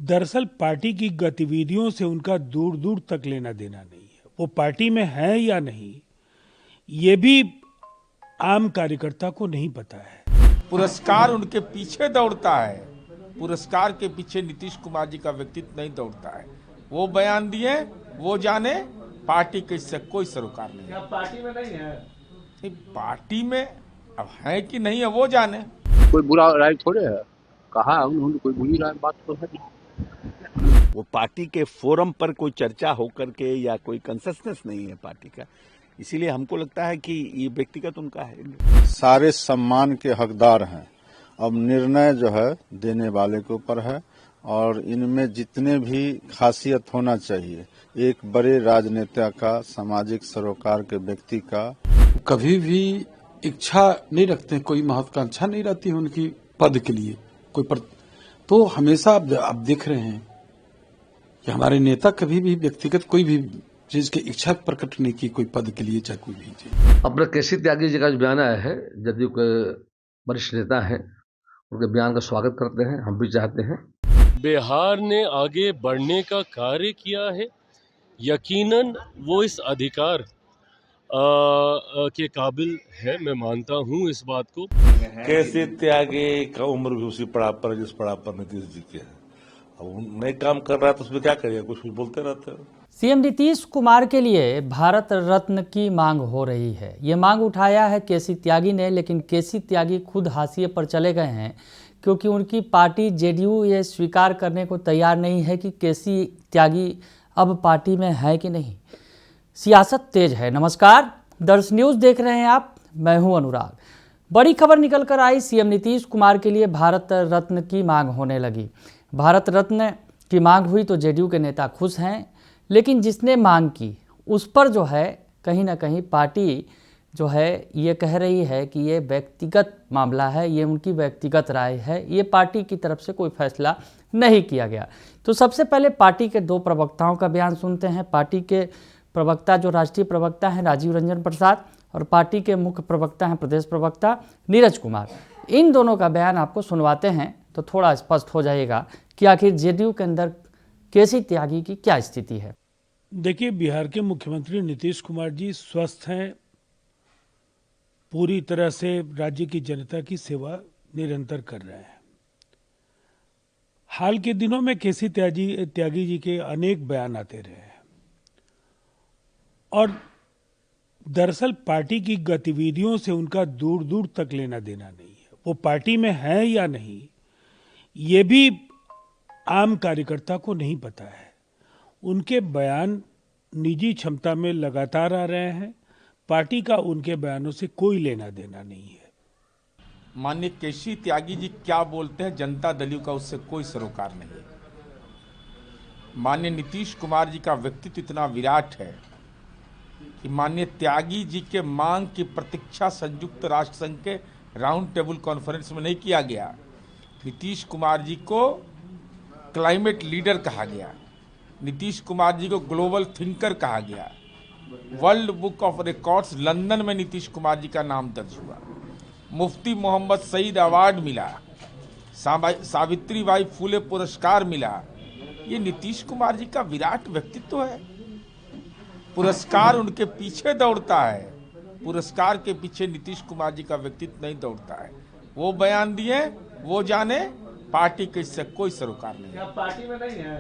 दरअसल पार्टी की गतिविधियों से उनका दूर दूर तक लेना देना नहीं है। वो पार्टी में है या नहीं, ये भी आम कार्यकर्ता को नहीं पता है। पुरस्कार उनके पीछे दौड़ता है, पुरस्कार के पीछे नीतीश कुमार जी का व्यक्तित्व नहीं दौड़ता है। वो बयान दिए, वो जाने, पार्टी के इससे कोई सरोकार नहीं है। पार्टी में नहीं है, नहीं, पार्टी में अब है कि नहीं है वो जाने। कोई बुरा राय थोड़े है, कहा उन्होंने, कोई बुरी राय बात तो है नहीं। वो पार्टी के फोरम पर कोई चर्चा होकर के या कोई कंसेंसस नहीं है पार्टी का, इसीलिए हमको लगता है कि ये व्यक्तिगत उनका है। सारे सम्मान के हकदार हैं। अब निर्णय जो है देने वाले के ऊपर है, और इनमें जितने भी खासियत होना चाहिए एक बड़े राजनेता का, सामाजिक सरोकार के व्यक्ति का। कभी भी इच्छा नहीं रखते, कोई महत्वाकांक्षा नहीं रहती है उनकी पद के लिए तो हमेशा आप देख रहे हैं कि हमारे नेता कभी भी व्यक्तिगत कोई भी चीज की इच्छा प्रकट नहीं की, कोई पद के लिए चाहे कोई भी चीज। अपने केसी त्यागी जी का जो बयान आया है, जदयू के वरिष्ठ नेता हैं, उनके बयान का स्वागत करते हैं, हम भी चाहते हैं। बिहार ने आगे बढ़ने का कार्य किया है, यकीनन वो इस अधिकार के काबिल है, मैं मानता हूँ इस बात को। केसी त्यागी का उम्र भी उसी पड़ाव पर जिस पड़ाव पर नीतीश जी के है। अब नए काम कर रहा है तो उसमें क्या करिए, कुछ बोलते रहते हैं। सीएम नीतीश कुमार के लिए भारत रत्न की मांग हो रही है। ये मांग उठाया है केसी त्यागी ने, लेकिन केसी त्यागी खुद हाशिए पर चले गए हैं क्योंकि उनकी पार्टी जेडीयू ये स्वीकार करने को तैयार नहीं है कि केसी त्यागी अब पार्टी में है कि नहीं। सियासत तेज है। नमस्कार, दर्श न्यूज़ देख रहे हैं आप, मैं हूं अनुराग। बड़ी खबर निकल कर आई, सीएम नीतीश कुमार के लिए भारत रत्न की मांग होने लगी। भारत रत्न की मांग हुई तो जेडीयू के नेता खुश हैं, लेकिन जिसने मांग की उस पर जो है कहीं ना कहीं पार्टी जो है ये कह रही है कि ये व्यक्तिगत मामला है, ये उनकी व्यक्तिगत राय है, ये पार्टी की तरफ से कोई फैसला नहीं किया गया। तो सबसे पहले पार्टी के दो प्रवक्ताओं का बयान सुनते हैं। पार्टी के प्रवक्ता जो राष्ट्रीय प्रवक्ता हैं राजीव रंजन प्रसाद, और पार्टी के मुख्य प्रवक्ता हैं प्रदेश प्रवक्ता नीरज कुमार। इन दोनों का बयान आपको सुनवाते हैं तो थोड़ा स्पष्ट हो जाएगा कि आखिर जेडीयू के अंदर केसी त्यागी की क्या स्थिति है। देखिए, बिहार के मुख्यमंत्री नीतीश कुमार जी स्वस्थ हैं, पूरी तरह से राज्य की जनता की सेवा निरंतर कर रहे हैं। हाल के दिनों में केसी त्यागी जी के अनेक बयान आते रहे हैं, और दरअसल पार्टी की गतिविधियों से उनका दूर दूर तक लेना देना नहीं है। वो पार्टी में है या नहीं, ये भी आम कार्यकर्ता को नहीं पता है। उनके बयान निजी क्षमता में लगातार आ रहे हैं, पार्टी का उनके बयानों से कोई लेना देना नहीं है। माननीय केसी त्यागी जी क्या बोलते हैं, जनता दल का उससे कोई सरोकार नहीं है। माननीय नीतीश कुमार जी का व्यक्तित्व इतना विराट है कि माननीय त्यागी जी के मांग की प्रतीक्षा संयुक्त राष्ट्र संघ के राउंड टेबल कॉन्फ्रेंस में नहीं किया गया। नीतीश कुमार जी को क्लाइमेट लीडर कहा गया, नीतीश कुमार जी को ग्लोबल थिंकर कहा गया, world book of records London में नीतीश कुमार जी का नाम दर्ज हुआ, मुफ्ती मोहम्मद सईद अवार्ड मिला, सावित्रीबाई फुले पुरस्कार मिला। ये नीतीश कुमार जी का विराट व्यक्तित्व है। पुरस्कार उनके पीछे दौड़ता है, पुरस्कार के पीछे नीतीश कुमार जी का व्यक्तित्व नहीं दौड़ता है। वो बयान दिए, वो जाने, पार्टी के इससे कोई सरोकार नहीं है। पार्टी में नहीं है,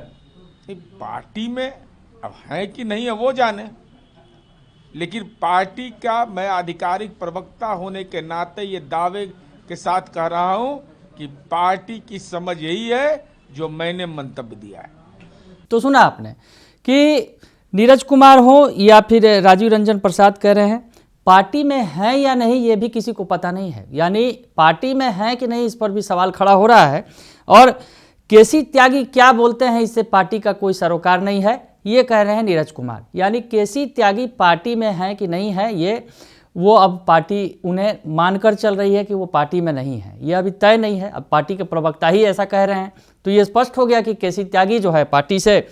नहीं, पार्टी में अब है कि नहीं है वो जाने, लेकिन पार्टी का मैं आधिकारिक प्रवक्ता होने के नाते ये दावे के साथ कह रहा हूं कि पार्टी की समझ यही है जो मैंने मंतव्य दिया है। तो सुना आपने कि नीरज कुमार हो या फिर राजीव रंजन प्रसाद कह रहे हैं पार्टी में है या नहीं ये भी किसी को पता नहीं है। यानी पार्टी में है कि नहीं इस पर भी सवाल खड़ा हो रहा है, और केसी त्यागी क्या बोलते हैं इससे पार्टी का कोई सरोकार नहीं है, ये कह रहे हैं नीरज कुमार। यानी केसी त्यागी पार्टी में है कि नहीं है, ये वो अब पार्टी उन्हें मानकर चल रही है कि वो पार्टी में नहीं है, ये अभी तय नहीं है। अब पार्टी के प्रवक्ता ही ऐसा कह रहे हैं तो ये स्पष्ट हो गया कि केसी त्यागी जो है पार्टी से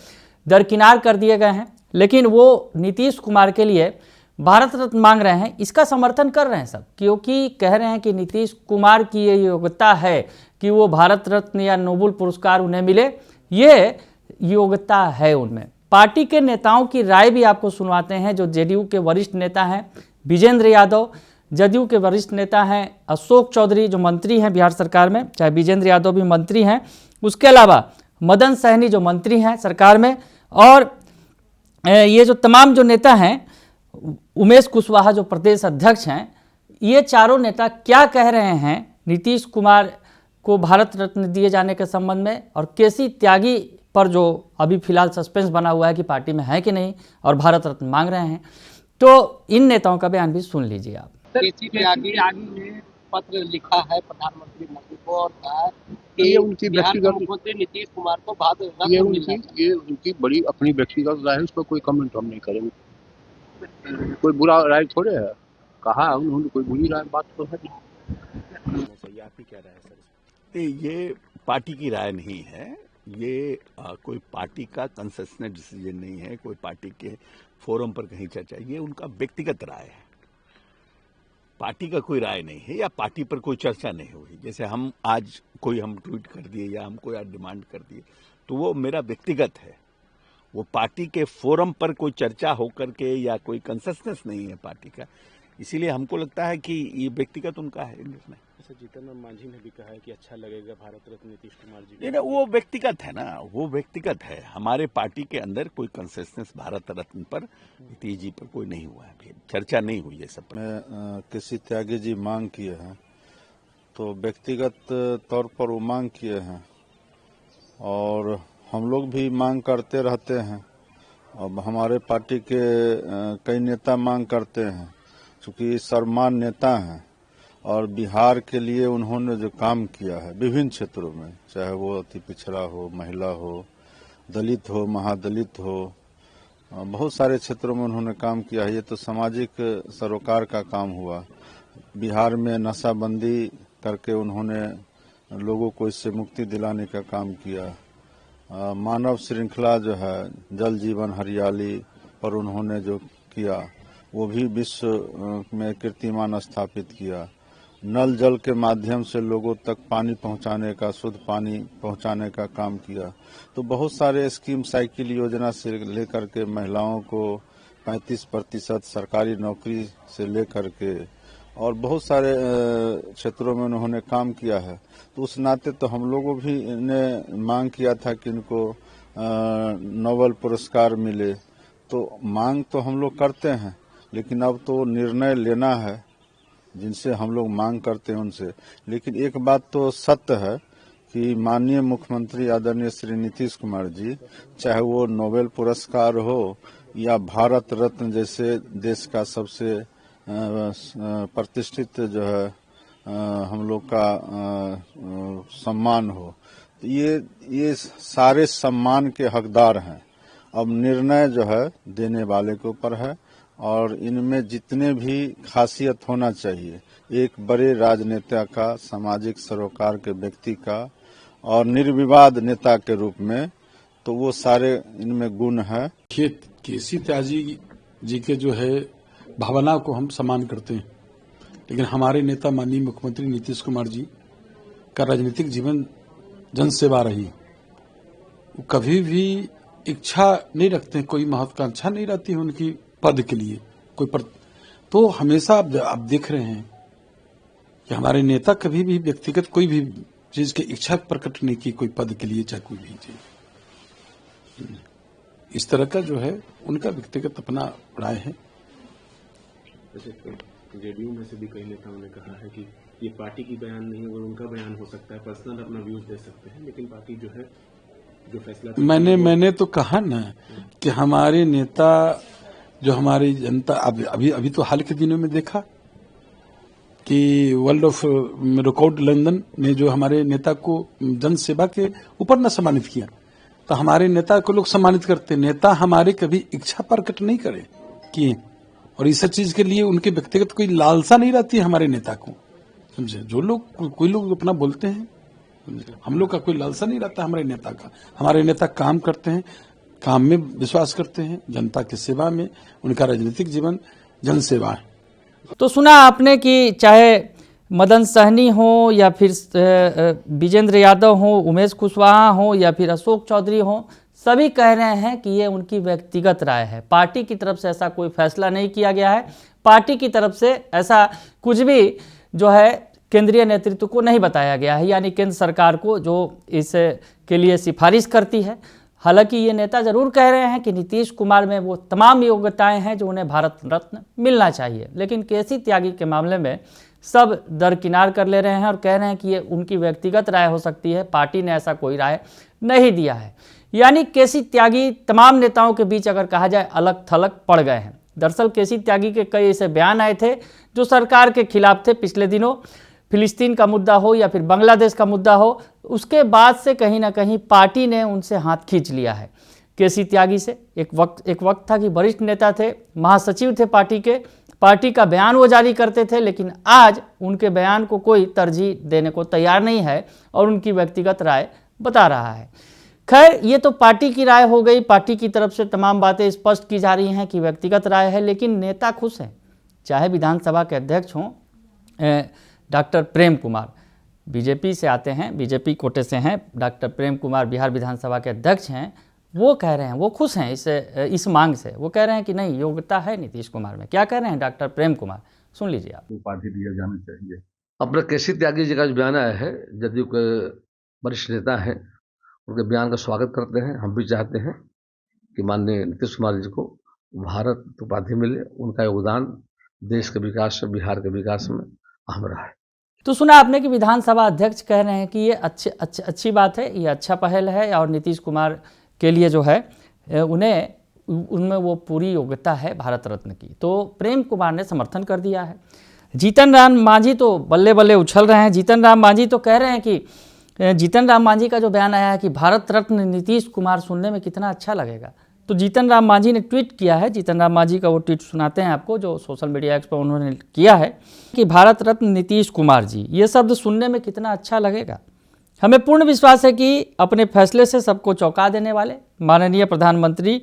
दरकिनार कर दिए गए हैं। लेकिन वो नीतीश कुमार के लिए भारत रत्न मांग रहे हैं, इसका समर्थन कर रहे हैं सब, क्योंकि कह रहे हैं कि नीतीश कुमार की ये योग्यता है कि वो भारत रत्न या नोबेल पुरस्कार उन्हें मिले, ये योग्यता है उनमें। पार्टी के नेताओं की राय भी आपको सुनवाते हैं। जो जेडीयू के वरिष्ठ नेता हैं विजेंद्र यादव, जदयू के वरिष्ठ नेता हैं अशोक चौधरी जो मंत्री हैं बिहार सरकार में, चाहे विजेंद्र यादव भी मंत्री हैं, उसके अलावा मदन सहनी जो मंत्री हैं सरकार में, और ये जो तमाम जो नेता हैं, उमेश कुशवाहा जो प्रदेश अध्यक्ष हैं, ये चारों नेता क्या कह रहे हैं नीतीश कुमार को भारत रत्न दिए जाने के संबंध में, और केसी त्यागी पर जो अभी फिलहाल सस्पेंस बना हुआ है कि पार्टी में है कि नहीं और भारत रत्न मांग रहे हैं, तो इन नेताओं का बयान भी सुन लीजिए आप। केसी त्यागी ने पत्र लिखा है प्रधानमंत्री मोदी को और कहा कि ये उनकी व्यक्तिगत मुख्यमंत्री नीतीश कुमार को भारत रत्न ये उनकी बड़ी अपनी व्यक्तिगत राय है, उस पर कोई कमेंट हम नहीं करेंगे। कोई बुरा राय थोड़े है, कहा उन्होंने, कोई बुरी राय बात तो है नहीं। आपकी क्या राय है सर? ये पार्टी की राय नहीं है, ये कोई पार्टी का कंसेशनल डिसीजन नहीं है, कोई पार्टी के फोरम पर कहीं चर्चा, ये उनका व्यक्तिगत राय है, पार्टी का कोई राय नहीं है, या पार्टी पर कोई चर्चा नहीं हुई। जैसे हम ट्वीट कर दिए या हम कोई आज डिमांड कर दिए, तो वो मेरा व्यक्तिगत है, वो पार्टी के फोरम पर कोई चर्चा होकर के या कोई कंसेशनस नहीं है पार्टी का। इसीलिए हमको लगता है कि ये व्यक्तिगत उनका है निर्णय। जीतन राम मांझी ने भी कहा है कि अच्छा लगेगा भारत रत्न नीतीश कुमार जी। नहीं, वो व्यक्तिगत है ना, वो व्यक्तिगत है। हमारे पार्टी के अंदर कोई कंसेशनस भारत रत्न पर नीतीश जी पर कोई नहीं हुआ है, चर्चा नहीं हुई है सब पर। केसी त्यागी जी मांग किए हैं तो व्यक्तिगत तौर पर वो मांग किए हैं, और हम लोग भी मांग करते रहते हैं। अब हमारे पार्टी के कई नेता मांग करते हैं, चूंकि सर्वमान्य नेता हैं और बिहार के लिए उन्होंने जो काम किया है विभिन्न क्षेत्रों में, चाहे वो अति पिछड़ा हो, महिला हो, दलित हो, महादलित हो, बहुत सारे क्षेत्रों में उन्होंने काम किया है। ये तो सामाजिक सरोकार का काम हुआ। बिहार में नशाबंदी करके उन्होंने लोगों को इससे मुक्ति दिलाने का काम किया। मानव श्रृंखला जो है, जल जीवन हरियाली पर उन्होंने जो किया वो भी विश्व में कीर्तिमान स्थापित किया। नल जल के माध्यम से लोगों तक पानी पहुंचाने का, शुद्ध पानी पहुंचाने का काम किया। तो बहुत सारे स्कीम, साइकिल योजना से लेकर के महिलाओं को 35% सरकारी नौकरी से लेकर के, और बहुत सारे क्षेत्रों में उन्होंने काम किया है। तो उस नाते तो हम लोगों भी ने मांग किया था कि इनको नोबेल पुरस्कार मिले। तो मांग तो हम लोग करते हैं, लेकिन अब तो निर्णय लेना है जिनसे हम लोग मांग करते हैं उनसे। लेकिन एक बात तो सत्य है कि माननीय मुख्यमंत्री आदरणीय श्री नीतीश कुमार जी, चाहे वो नोबेल पुरस्कार हो या भारत रत्न जैसे देश का सबसे प्रतिष्ठित जो है हम लोग का सम्मान हो, तो ये सारे सम्मान के हकदार हैं। अब निर्णय जो है देने वाले के ऊपर है, और इनमें जितने भी खासियत होना चाहिए एक बड़े राजनेता का, सामाजिक सरोकार के व्यक्ति का और निर्विवाद नेता के रूप में, तो वो सारे इनमें गुण है। केसी त्यागी जी के जो है भावना को हम सम्मान करते हैं, लेकिन हमारे नेता माननीय मुख्यमंत्री नीतीश कुमार जी का राजनीतिक जीवन जन सेवा रही। वो कभी भी इच्छा नहीं रखते, कोई महत्वाकांक्षा नहीं रहती है उनकी पद के लिए तो हमेशा आप देख रहे हैं कि हमारे नेता कभी भी व्यक्तिगत कोई भी चीज की इच्छा प्रकट नहीं की, कोई पद के लिए चाहे कोई भी चीज। इस तरह का जो है उनका व्यक्तिगत अपना राय है। जेडीयू में से भी कई नेताओं ने कहा है कि ये पार्टी की बयान नहीं है, उनका बयान हो सकता है, पर्सनल अपना व्यूज दे सकते हैं, लेकिन पार्टी जो है जो फैसला मैंने तो कहा ना कि हमारे नेता, जो हमारी जनता, अभी तो हाल के दिनों में देखा कि वर्ल्ड ऑफ रिकॉर्ड लंदन ने जो हमारे नेता को जन सेवा के ऊपर न सम्मानित किया, तो हमारे नेता को लोग सम्मानित करते। नेता हमारे कभी इच्छा प्रकट नहीं करे किए, और इस चीज के लिए उनके व्यक्तिगत कोई लालसा नहीं रहती है हमारे नेता को, समझे। जो लोग कोई लोग अपना बोलते हैं, हम लोग का कोई लालसा नहीं रहता हमारे नेता का। हमारे नेता काम करते हैं, काम में विश्वास करते हैं, जनता की सेवा में, उनका राजनीतिक जीवन जन सेवा है। तो सुना आपने कि चाहे मदन सहनी हो या फिर विजेंद्र यादव हो, उमेश कुशवाहा हो या फिर अशोक चौधरी हो, सभी कह रहे हैं कि ये उनकी व्यक्तिगत राय है। पार्टी की तरफ से ऐसा कोई फैसला नहीं किया गया है। पार्टी की तरफ से ऐसा कुछ भी जो है केंद्रीय नेतृत्व को नहीं बताया गया है, यानी केंद्र सरकार को जो इसके लिए सिफारिश करती है। हालांकि ये नेता जरूर कह रहे हैं कि नीतीश कुमार में वो तमाम योग्यताएं हैं जो उन्हें भारत रत्न मिलना चाहिए, लेकिन केसी त्यागी के मामले में सब दरकिनार कर ले रहे हैं और कह रहे हैं कि ये उनकी व्यक्तिगत राय हो सकती है, पार्टी ने ऐसा कोई राय नहीं दिया है। यानी केसी त्यागी तमाम नेताओं के बीच अगर कहा जाए अलग थलग पड़ गए हैं। दरअसल केसी त्यागी के कई ऐसे बयान आए थे जो सरकार के खिलाफ थे पिछले दिनों, फिलिस्तीन का मुद्दा हो या फिर बांग्लादेश का मुद्दा हो, उसके बाद से कहीं ना कहीं पार्टी ने उनसे हाथ खींच लिया है केसी त्यागी से। एक वक्त था कि वरिष्ठ नेता थे, महासचिव थे पार्टी का बयान वो जारी करते थे, लेकिन आज उनके बयान को कोई तरजीह देने को तैयार नहीं है और उनकी व्यक्तिगत राय बता रहा है। खैर, ये तो पार्टी की राय हो गई, पार्टी की तरफ से तमाम बातें स्पष्ट की जा रही हैं कि व्यक्तिगत राय है, लेकिन नेता खुश हैं। चाहे विधानसभा के अध्यक्ष हों डॉक्टर प्रेम कुमार, बीजेपी से आते हैं, बीजेपी कोटे से हैं, डॉक्टर प्रेम कुमार बिहार विधानसभा के अध्यक्ष हैं, वो कह रहे हैं वो खुश हैं इस मांग से। वो कह रहे हैं कि नहीं, योग्यता है नीतीश कुमार में। क्या कह रहे हैं डॉक्टर प्रेम कुमार, सुन लीजिए आप। पार्टी दिया जाना चाहिए। अपने केसी त्यागी जी का जो बयान आया है, जदयू के वरिष्ठ नेता हैं, उनके बयान का स्वागत करते हैं। हम भी चाहते हैं कि माननीय नीतीश कुमार जी को भारत उपाधि मिले। उनका योगदान देश के विकास में, बिहार के विकास में अहम रहा है। तो सुना आपने कि विधानसभा अध्यक्ष कह रहे हैं कि ये अच्छी बात है, ये अच्छा पहल है और नीतीश कुमार के लिए जो है उनमें वो पूरी योग्यता है भारत रत्न की। तो प्रेम कुमार ने समर्थन कर दिया है। जीतन राम मांझी तो बल्ले बल्ले उछल रहे हैं। जीतन राम मांझी तो कह रहे हैं कि जीतन राम मांझी का जो बयान आया है कि भारत रत्न नीतीश कुमार सुनने में कितना अच्छा लगेगा। तो जीतन राम मांझी ने ट्वीट किया है, जीतन राम मांझी का वो ट्वीट सुनाते हैं आपको जो सोशल मीडिया एक्स पर उन्होंने किया है कि भारत रत्न नीतीश कुमार जी, ये शब्द सुनने में कितना अच्छा लगेगा। हमें पूर्ण विश्वास है कि अपने फैसले से सबको चौंका देने वाले माननीय प्रधानमंत्री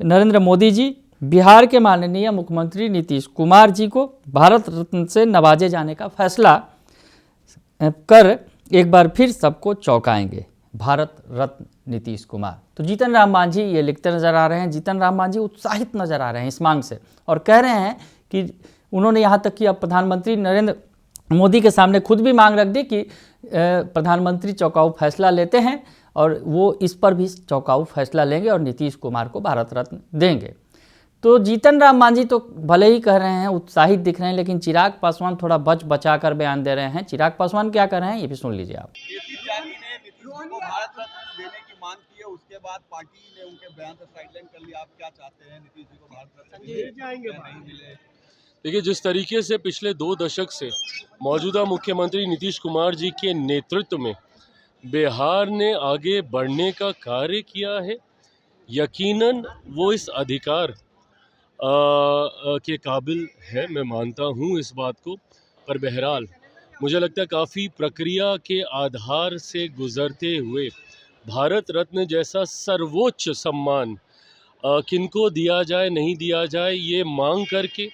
नरेंद्र मोदी जी बिहार के माननीय मुख्यमंत्री नीतीश कुमार जी को भारत रत्न से नवाजे जाने का फैसला कर एक बार फिर सबको चौंकाएंगे। भारत रत्न नीतीश कुमार। तो जीतन राम मांझी ये लिखते नजर आ रहे हैं। जीतन राम मांझी उत्साहित नजर आ रहे हैं इस मांग से और कह रहे हैं कि उन्होंने यहाँ तक कि अब प्रधानमंत्री नरेंद्र मोदी के सामने खुद भी मांग रख दी कि प्रधानमंत्री चौंकाऊ फैसला लेते हैं और वो इस पर भी चौंकाऊ फैसला लेंगे और नीतीश कुमार को भारत रत्न देंगे। तो जीतन राम मांझी तो भले ही कह रहे हैं, उत्साहित दिख रहे हैं, लेकिन चिराग पासवान थोड़ा बचा कर बयान दे रहे हैं। चिराग पासवान क्या कर रहे हैं ये भी सुन लीजिए आप। भारत रत्न देने की मांग की है, उसके बाद पार्टी ने उनके बयान से साइडलाइन कर लिया। आप क्या चाहते हैं, नीतीश जी को भारत रत्न नहीं मिले? देखिए, जिस तरीके से पिछले 2 दशक से मौजूदा मुख्यमंत्री नीतीश कुमार जी के नेतृत्व में बिहार ने आगे बढ़ने का कार्य किया है, यकीनन वो इस अधिकार के काबिल है, मैं मानता हूँ इस बात को। पर बहरहाल मुझे लगता है काफ़ी प्रक्रिया के आधार से गुजरते हुए भारत रत्न जैसा सर्वोच्च सम्मान किनको दिया जाए नहीं दिया जाए, ये मांग करके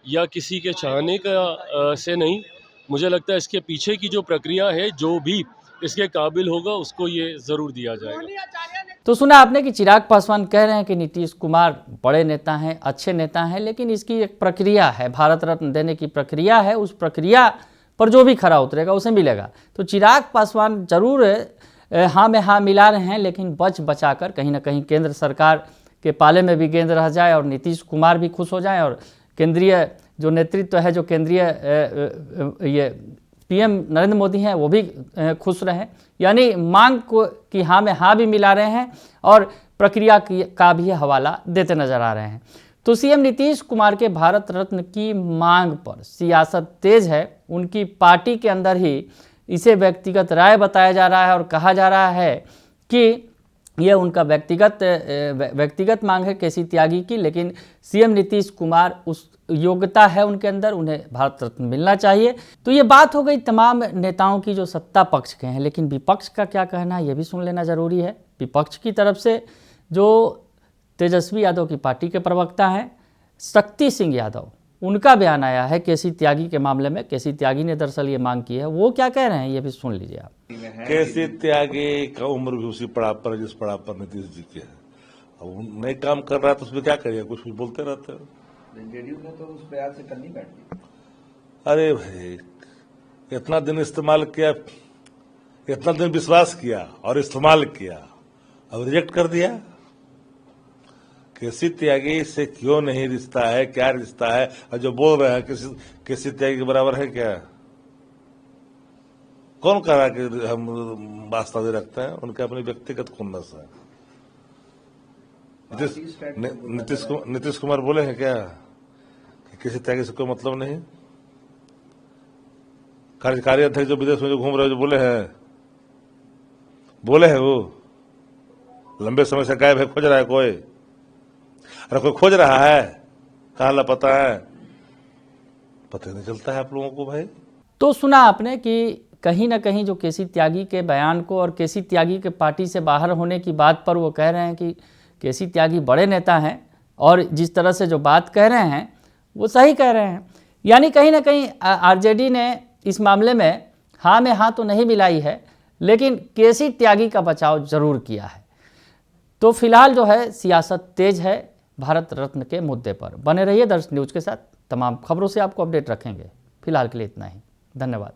या किसी के चाहने का से नहीं। मुझे लगता है इसके पीछे की जो प्रक्रिया है, जो भी इसके काबिल होगा उसको ये ज़रूर दिया जाएगा। तो सुना आपने कि चिराग पासवान कह रहे हैं कि नीतीश कुमार बड़े नेता हैं, अच्छे नेता हैं, लेकिन इसकी एक प्रक्रिया है, भारत रत्न देने की प्रक्रिया है, उस प्रक्रिया पर जो भी खरा उतरेगा उसे मिलेगा। तो चिराग पासवान जरूर हाँ में हाँ मिला रहे हैं, लेकिन बचा कर कहीं ना कहीं केंद्र सरकार के पाले में भी गेंद रह जाए और नीतीश कुमार भी खुश हो जाए और केंद्रीय जो नेतृत्व है, जो केंद्रीय ये पीएम नरेंद्र मोदी हैं, वो भी खुश रहें। यानी मांग को कि हाँ में हाँ भी मिला रहे हैं और प्रक्रिया का भी हवाला देते नजर आ रहे हैं। तो सीएम नीतीश कुमार के भारत रत्न की मांग पर सियासत तेज है। उनकी पार्टी के अंदर ही इसे व्यक्तिगत राय बताया जा रहा है और कहा जा रहा है कि यह उनका व्यक्तिगत मांग है केसी त्यागी की, लेकिन सीएम नीतीश कुमार उस योग्यता है उनके अंदर, उन्हें भारत रत्न मिलना चाहिए। तो ये बात हो गई तमाम नेताओं की जो सत्ता पक्ष के हैं, लेकिन विपक्ष का क्या कहना है ये भी सुन लेना जरूरी है। विपक्ष की तरफ से जो तेजस्वी यादव की पार्टी के प्रवक्ता हैं शक्ति सिंह यादव, उनका बयान आया है केसी त्यागी के मामले में। केसी त्यागी ने दरअसल ये मांग की है, वो क्या कह रहे हैं ये भी सुन लीजिए आप। केसी त्यागी का उम्र भी उसी पड़ाव पर जिस पड़ाव पर नीतीश जी के है। अब वो नए काम कर रहा है तो उसमें क्या करिए, कुछ भी बोलते रहते हो। जेडीयू ने तो उस बयान से करनी बैठी। अरे भाई, इतना दिन इस्तेमाल किया, इतना दिन विश्वास किया और इस्तेमाल किया, अब रिजेक्ट कर दिया। केसी त्यागी से क्यों नहीं रिश्ता है, क्या रिश्ता है? और जो बोल रहे हैं केसी त्यागी के बराबर है क्या? कौन कह रहा है कि हम वास्ता दे रखते हैं? उनके अपनी व्यक्तिगत खुन्नस है। नीतीश कुमार बोले हैं क्या कि किसी त्यागी से कोई मतलब नहीं? कार्यकारी अध्यक्ष जो विदेश में जो घूम रहे जो बोले हैं वो लंबे समय से गायब है, खोज रहा है कोई? अरे कोई खोज रहा है, कहाँ लापता है, पता नहीं चलता है आप लोगों को भाई। तो सुना आपने कि कहीं ना कहीं जो केसी त्यागी के बयान को और केसी त्यागी के पार्टी से बाहर होने की बात पर वो कह रहे हैं कि केसी त्यागी बड़े नेता हैं और जिस तरह से जो बात कह रहे हैं वो सही कह रहे हैं। यानी कहीं ना कहीं आरजेडी ने इस मामले में हाँ में हाँ तो नहीं मिलाई है, लेकिन केसी त्यागी का बचाव जरूर किया है। तो फिलहाल जो है सियासत तेज है भारत रत्न के मुद्दे पर। बने रहिए दर्श न्यूज़ के साथ, तमाम खबरों से आपको अपडेट रखेंगे। फिलहाल के लिए इतना ही, धन्यवाद।